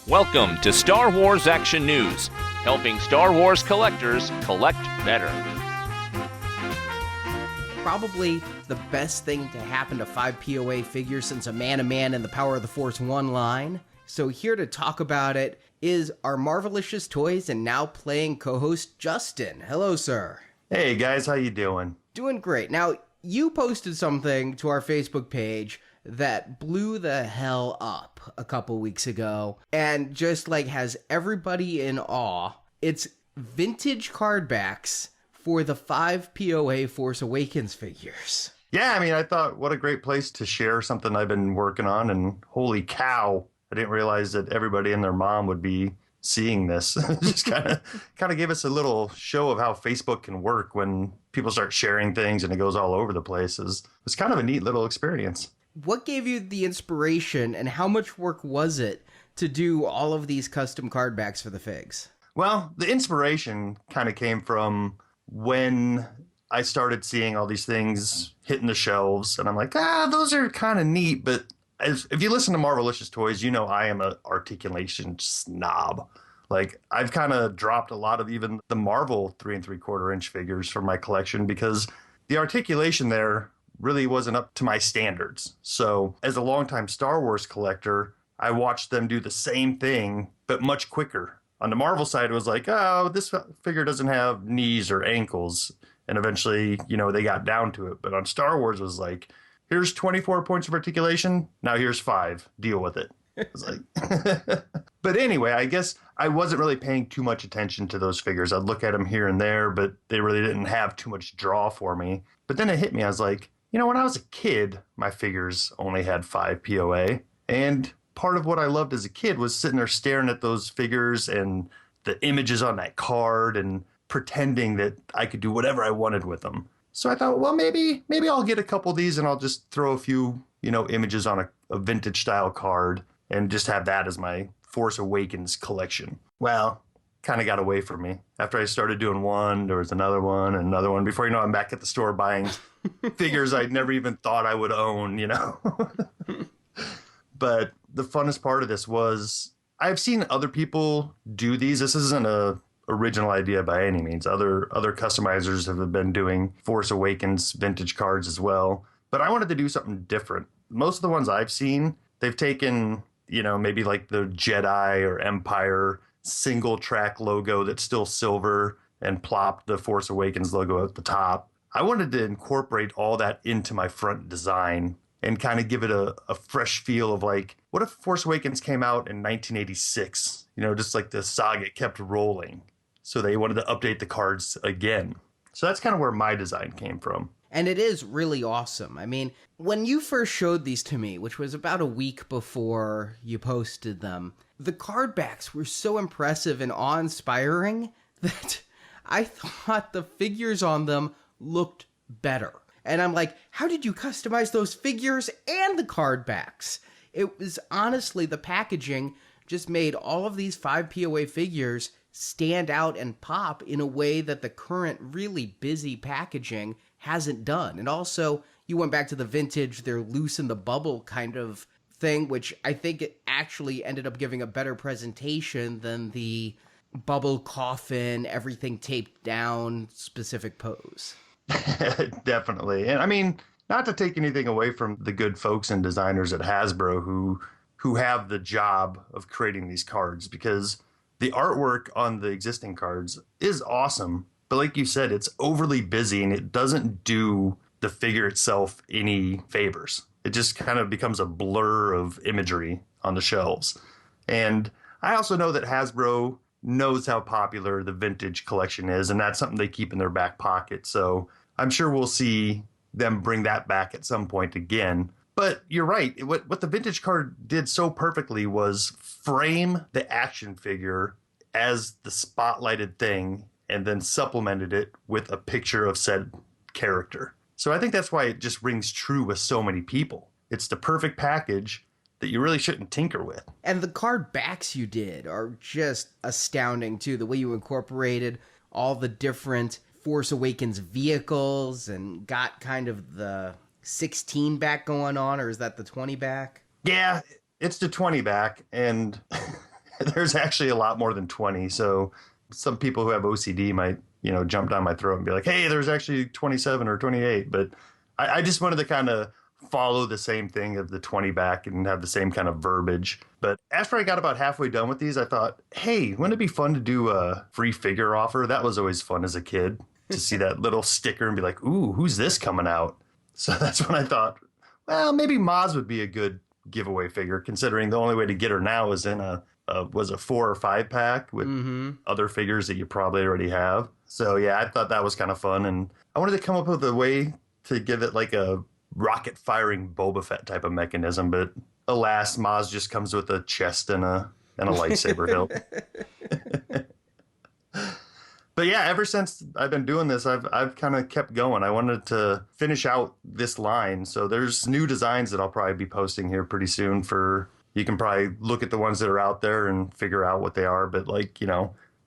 Welcome to Star Wars Action News, helping Star Wars collectors collect better. Probably the best thing to happen to 5 POA figures since a Man-to-Man and the Power of the Force 1 line. So here to talk about it is our Marvelicious Toys and now playing co-host Justin. Hello, sir. Hey guys, how you doing? Doing great. Now, you posted something to our Facebook page that blew the hell up a couple weeks ago and just has everybody in awe. It's vintage cardbacks for the 5 POA Force Awakens figures. Yeah, I thought what a great place to share something I've been working on, and holy cow, I didn't realize that everybody and their mom would be seeing this. Just kind of gave us a little show of how Facebook can work when people start sharing things and it goes all over the place. It's kind of a neat little experience. What gave you the inspiration and how much work was it to do all of these custom cardbacks for the figs? Well, the inspiration kind of came from when I started seeing all these things hitting the shelves, and I'm like, those are kind of neat, but if you listen to Marvelicious Toys, you know I am an articulation snob. I've kind of dropped a lot of even the Marvel 3 3/4 inch figures from my collection because the articulation there really wasn't up to my standards. So as a longtime Star Wars collector, I watched them do the same thing, but much quicker. On the Marvel side, it was like, this figure doesn't have knees or ankles. And eventually, they got down to it. But on Star Wars, it was like, here's 24 points of articulation. Now here's 5. Deal with it. It was like, but anyway, I guess I wasn't really paying too much attention to those figures. I'd look at them here and there, but they really didn't have too much draw for me. But then it hit me. I was like, when I was a kid, my figures only had 5 POA. And part of what I loved as a kid was sitting there staring at those figures and the images on that card and pretending that I could do whatever I wanted with them. So I thought, well, maybe I'll get a couple of these and I'll just throw a few, images on a vintage style card and just have that as my Force Awakens collection. Well, kind of got away from me. After I started doing one, there was another one and another one. Before you know, I'm back at the store buying figures I'd never even thought I would own, But the funnest part of this was I've seen other people do these. This isn't a original idea by any means. Other customizers have been doing Force Awakens vintage cards as well. But I wanted to do something different. Most of the ones I've seen, they've taken, maybe like the Jedi or Empire single track logo that's still silver and plopped the Force Awakens logo at the top. I wanted to incorporate all that into my front design and kind of give it a fresh feel of what if Force Awakens came out in 1986? Just like the saga kept rolling. So they wanted to update the cards again. So that's kind of where my design came from. And it is really awesome. When you first showed these to me, which was about a week before you posted them, the cardbacks were so impressive and awe-inspiring that I thought the figures on them looked better. And I'm like, how did you customize those figures and the cardbacks? It was honestly, the packaging just made all of these 5 POA figures stand out and pop in a way that the current really busy packaging hasn't done. And also, you went back to the vintage, they're loose in the bubble kind of thing, which I think it actually ended up giving a better presentation than the bubble coffin, everything taped down specific pose. Definitely. And not to take anything away from the good folks and designers at Hasbro who have the job of creating these cards, because the artwork on the existing cards is awesome. But like you said, it's overly busy and it doesn't do the figure itself any favors. It just kind of becomes a blur of imagery on the shelves. And I also know that Hasbro knows how popular the vintage collection is, and that's something they keep in their back pocket. So I'm sure we'll see them bring that back at some point again. But you're right. What the vintage card did so perfectly was frame the action figure as the spotlighted thing and then supplemented it with a picture of said character. So I think that's why it just rings true with so many people. It's the perfect package that you really shouldn't tinker with. And the card backs you did are just astounding too. The way you incorporated all the different Force Awakens vehicles and got kind of the 16 back going on, or is that the 20 back? Yeah, it's the 20 back. And there's actually a lot more than 20. So some people who have OCD might, jump down my throat and be like, hey, there's actually 27 or 28. But I just wanted to kind of follow the same thing of the 20 back and have the same kind of verbiage. But after I got about halfway done with these, I thought, hey, wouldn't it be fun to do a free figure offer? That was always fun as a kid to see that little sticker and be like, ooh, who's this coming out? So that's when I thought, well, maybe Maz would be a good giveaway figure, considering the only way to get her now is in a 4 or 5 pack with other figures that you probably already have. So yeah, I thought that was kind of fun, and I wanted to come up with a way to give it like a rocket firing Boba Fett type of mechanism, but alas, Maz just comes with a chest and a lightsaber hilt. But yeah, ever since I've been doing this, I've kind of kept going. I wanted to finish out this line. So there's new designs that I'll probably be posting here pretty soon you can probably look at the ones that are out there and figure out what they are. But like,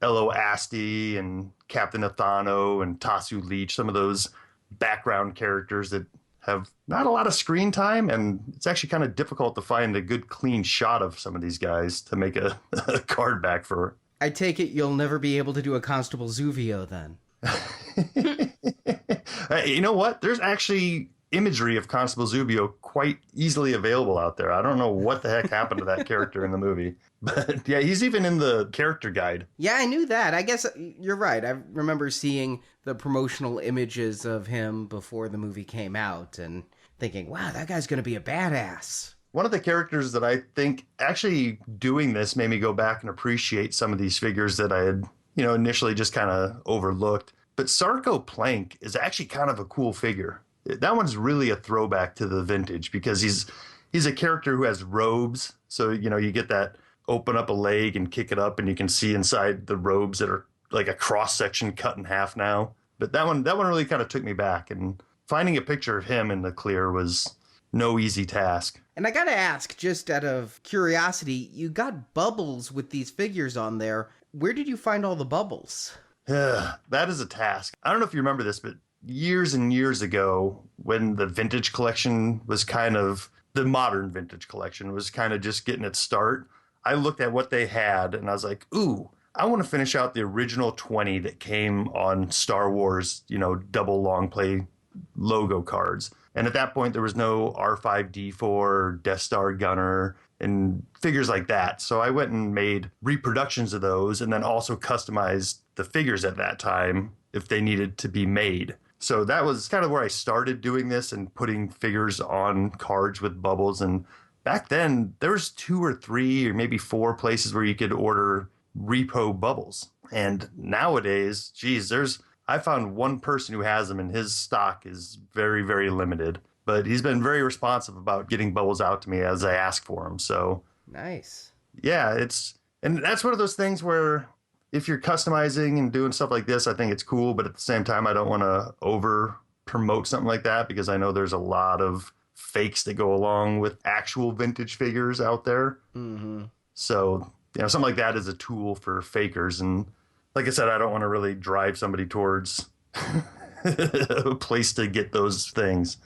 Elo Asti and Captain Athano and Tasu Leech, some of those background characters that have not a lot of screen time. And it's actually kind of difficult to find a good clean shot of some of these guys to make a card back for. I take it you'll never be able to do a Constable Zuvio then. You know what? There's actually imagery of Constable Zubio quite easily available out there. I don't know what the heck happened to that character in the movie. But yeah, he's even in the character guide. Yeah, I knew that. I guess you're right. I remember seeing the promotional images of him before the movie came out and thinking, wow, that guy's going to be a badass. One of the characters that I think actually doing this made me go back and appreciate some of these figures that I had, initially just kind of overlooked. But Sarko Plank is actually kind of a cool figure. That one's really a throwback to the vintage because he's a character who has robes. So, you get that open up a leg and kick it up and you can see inside the robes that are like a cross section cut in half now. But that one really kind of took me back, and finding a picture of him in the clear was no easy task. And I gotta ask, just out of curiosity, you got bubbles with these figures on there. Where did you find all the bubbles? That is a task. I don't know if you remember this, but years and years ago, when the vintage collection was the modern vintage collection was kind of just getting its start, I looked at what they had and I was like, ooh, I want to finish out the original 20 that came on Star Wars, double long play logo cards. And at that point, there was no R5D4, Death Star Gunner, and figures like that. So I went and made reproductions of those and then also customized the figures at that time if they needed to be made. So that was kind of where I started doing this and putting figures on cards with bubbles. And back then, there was 2 or 3 or maybe 4 places where you could order repo bubbles. And nowadays, I found one person who has them, and his stock is very, very limited. But he's been very responsive about getting bubbles out to me as I ask for them. So nice. Yeah, and that's one of those things where if you're customizing and doing stuff like this, I think it's cool. But at the same time, I don't want to over promote something like that because I know there's a lot of fakes that go along with actual vintage figures out there. Mm-hmm. So, something like that is a tool for fakers. And like I said, I don't want to really drive somebody towards a place to get those things.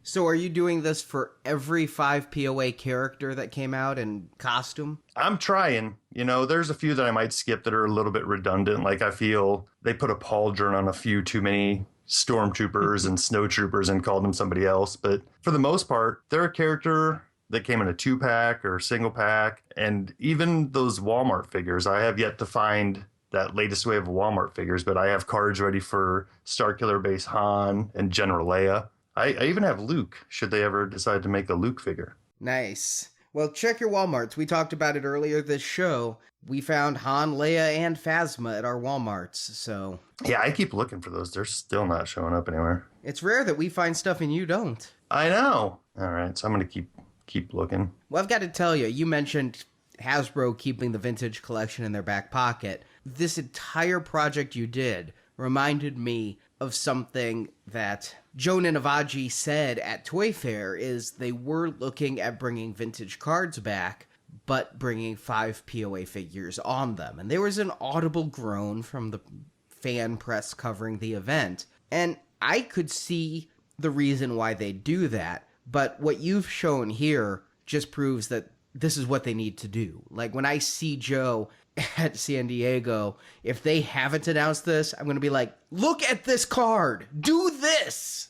So are you doing this for every 5 POA character that came out in costume? I'm trying. There's a few that I might skip that are a little bit redundant. Like I feel they put a pauldron on a few too many stormtroopers and snowtroopers and called them somebody else. But for the most part, they're a character that came in a 2-pack or single pack. And even those Walmart figures, I have yet to find that latest wave of Walmart figures, but I have cards ready for Starkiller Base Han and General Leia. I even have Luke, should they ever decide to make a Luke figure. Nice. Well, check your Walmarts. We talked about it earlier this show. We found Han, Leia, and Phasma at our Walmarts, so... Yeah, I keep looking for those. They're still not showing up anywhere. It's rare that we find stuff and you don't. I know. All right, so I'm going to keep looking. Well, I've got to tell you, you mentioned Hasbro keeping the vintage collection in their back pocket. This entire project you did reminded me of something that Joe Ninavaji said at Toy Fair is they were looking at bringing vintage cards back, but bringing 5 POA figures on them. And there was an audible groan from the fan press covering the event. And I could see the reason why they do that. But what you've shown here just proves that this is what they need to do. Like, when I see Joe at San Diego, if they haven't announced this, I'm going to be like, look at this card. Do this.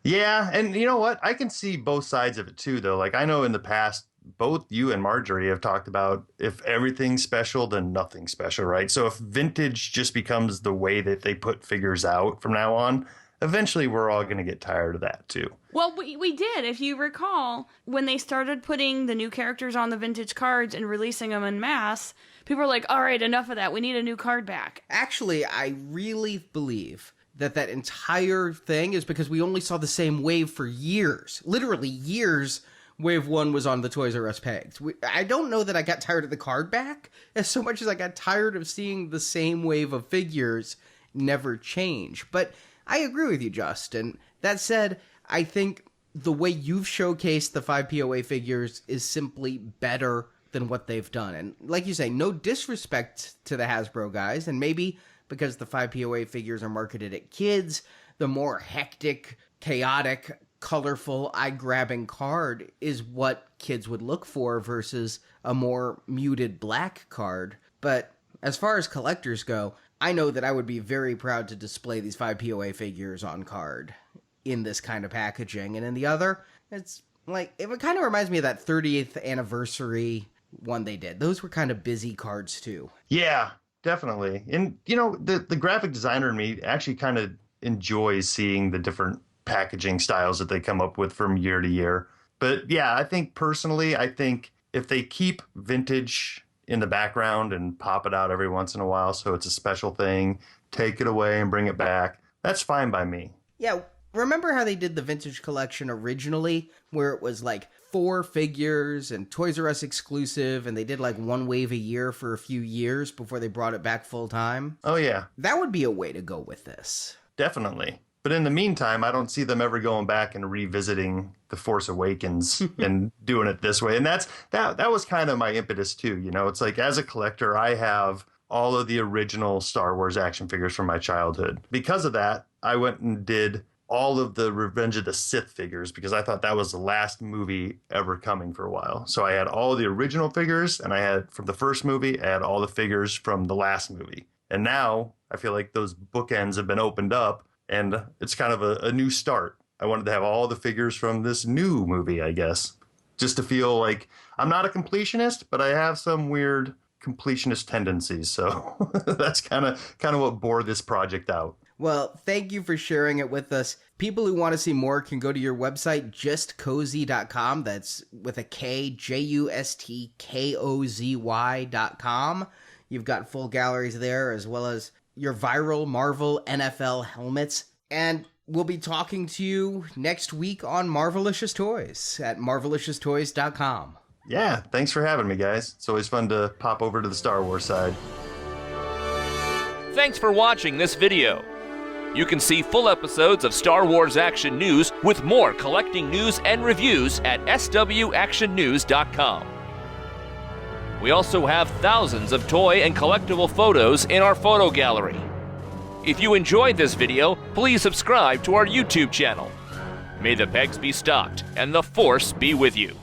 Yeah, and you know what? I can see both sides of it too, though. Like, I know in the past, both you and Marjorie have talked about if everything's special, then nothing's special, right? So if vintage just becomes the way that they put figures out from now on, eventually we're all going to get tired of that too. Well, we did. If you recall, when they started putting the new characters on the vintage cards and releasing them en masse, people were like, all right, enough of that. We need a new card back. Actually, I really believe that entire thing is because we only saw the same wave for years. Literally years. Wave 1 was on the Toys R Us pegs. I don't know that I got tired of the card back as so much as I got tired of seeing the same wave of figures never change. But I agree with you, Justin. That said, I think the way you've showcased the 5POA figures is simply better than what they've done. And like you say, no disrespect to the Hasbro guys, and maybe because the 5POA figures are marketed at kids, the more hectic, chaotic, colorful, eye-grabbing card is what kids would look for versus a more muted black card. But as far as collectors go, I know that I would be very proud to display these 5POA figures on card in this kind of packaging. And in the other, it's like, it kind of reminds me of that 30th anniversary one they did. Those were kind of busy cards too. Yeah, definitely. And, you know, the graphic designer in me actually kind of enjoys seeing the different packaging styles that they come up with from year to year. But yeah, I think personally, if they keep vintage in the background and pop it out every once in a while so it's a special thing, take it away and bring it back, that's fine by me. Yeah, remember how they did the vintage collection originally, where it was like 4 figures and Toys R Us exclusive, and they did like one wave a year for a few years before they brought it back full time? Oh yeah. That would be a way to go with this. Definitely. But in the meantime, I don't see them ever going back and revisiting The Force Awakens and doing it this way. And that was kind of my impetus too. You know, it's like, as a collector, I have all of the original Star Wars action figures from my childhood. Because of that, I went and did all of the Revenge of the Sith figures because I thought that was the last movie ever coming for a while. So I had all the original figures, and I had from the first movie, I had all the figures from the last movie. And now I feel like those bookends have been opened up, and it's kind of a new start. I wanted to have all the figures from this new movie, I guess, just to feel like I'm not a completionist, but I have some weird completionist tendencies. So that's kind of what bore this project out. Well, thank you for sharing it with us. People who want to see more can go to your website, justcozy.com. That's with a K, JUSTKOZY.com. You've got full galleries there, as well as your viral Marvel NFL helmets. And we'll be talking to you next week on Marvelicious Toys at marvelicioustoys.com. Yeah, thanks for having me, guys. It's always fun to pop over to the Star Wars side. Thanks for watching this video. You can see full episodes of Star Wars Action News with more collecting news and reviews at swactionnews.com. We also have thousands of toy and collectible photos in our photo gallery. If you enjoyed this video, please subscribe to our YouTube channel. May the pegs be stocked and the Force be with you.